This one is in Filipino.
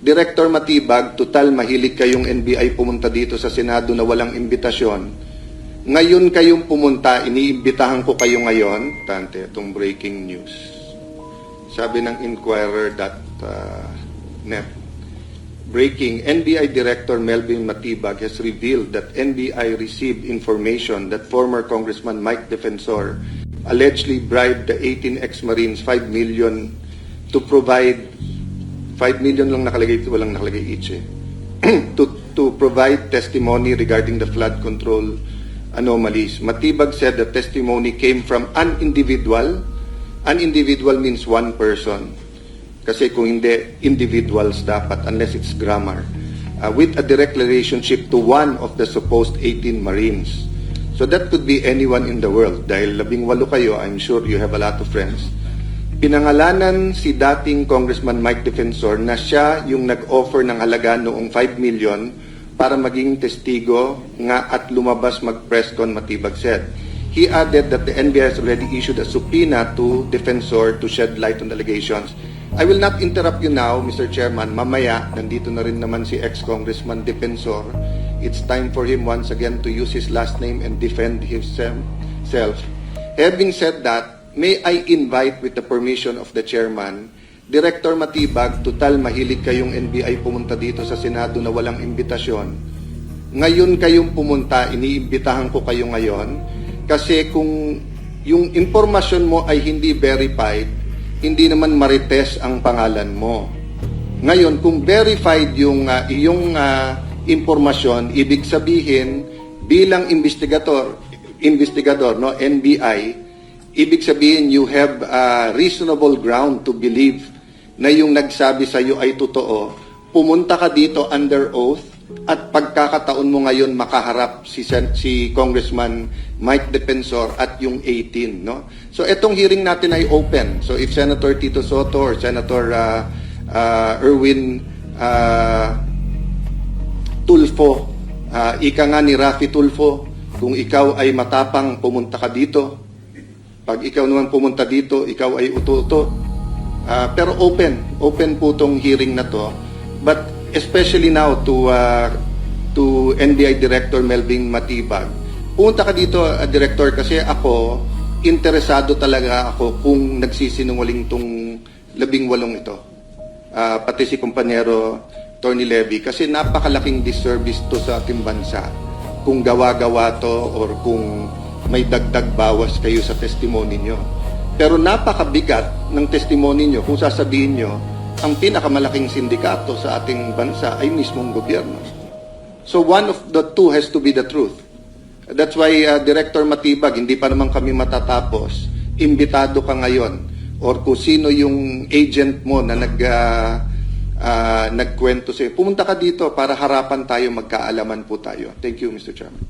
Director Matibag, total mahilig kayong NBI pumunta dito sa Senado na walang imbitasyon. Ngayon kayong pumunta, iniimbitahan ko kayo ngayon. Tante, itong breaking news. Sabi ng Inquirer.net. Breaking, NBI Director Melvin Matibag has revealed that NBI received information that former Congressman Mike Defensor allegedly bribed the 18 ex-Marines 5 million to provide 5 million lang nakalagay, walang nakalagay each to provide testimony regarding the flood control anomalies. Matibag said the testimony came from an individual. An individual means one person. Kasi kung hindi, individuals dapat unless it's grammar. With a direct relationship to one of the supposed 18 Marines. So that could be anyone in the world. Dahil 18 kayo, I'm sure you have a lot of friends. Pinangalanan si dating Congressman Mike Defensor na siya yung nag-offer ng halaga noong 5 million para maging testigo nga at lumabas mag-press con, Matibag said. He added that the NBI has already issued a subpoena to Defensor to shed light on the allegations. I will not interrupt you now, Mr. Chairman. Mamaya, nandito na rin naman si ex-Congressman Defensor. It's time for him once again to use his last name and defend himself. Having said that, may I invite with the permission of the Chairman, Director Matibag, total mahilig kayong NBI pumunta dito sa Senado na walang imbitasyon. Ngayon kayong pumunta, iniimbitahan ko kayo ngayon kasi kung yung impormasyon mo ay hindi verified, hindi naman marites ang pangalan mo. Ngayon, kung verified yung iyong impormasyon, ibig sabihin bilang investigador no, NBI, ibig sabihin you have reasonable ground to believe na yung nagsabi sa iyo ay totoo. Pumunta ka dito under oath at pagkakataon mo ngayon makaharap si Congressman Mike Defensor at yung 18, no? So itong hearing natin ay open. So if Senator Tito Soto or Senator Erwin Tulfo, ika nga ni Rafi Tulfo, kung ikaw ay matapang, pumunta ka dito. Pag ikaw naman pumunta dito, ikaw ay uto-uto. Pero open po tong hearing na to. But especially now to NBI Director Melvin Matibag. Pumunta ka dito, Director, kasi ako, interesado talaga ako kung nagsisinungaling tong 18 ito. Pati si kumpanyero Tony Levy, kasi napakalaking disservice to sa ating bansa kung gawa-gawa to or kung may dagdag bawas kayo sa testimony nyo. Pero napakabigat ng testimony nyo kung sasabihin nyo ang pinakamalaking sindikato sa ating bansa ay mismong gobyerno. So one of the two has to be the truth. That's why Director Matibag, hindi pa naman kami matatapos. Imbitado ka ngayon or kung sino yung agent mo na nagkwento sa'yo. Pumunta ka dito para harapan tayo, magkaalaman po tayo. Thank you, Mr. Chairman.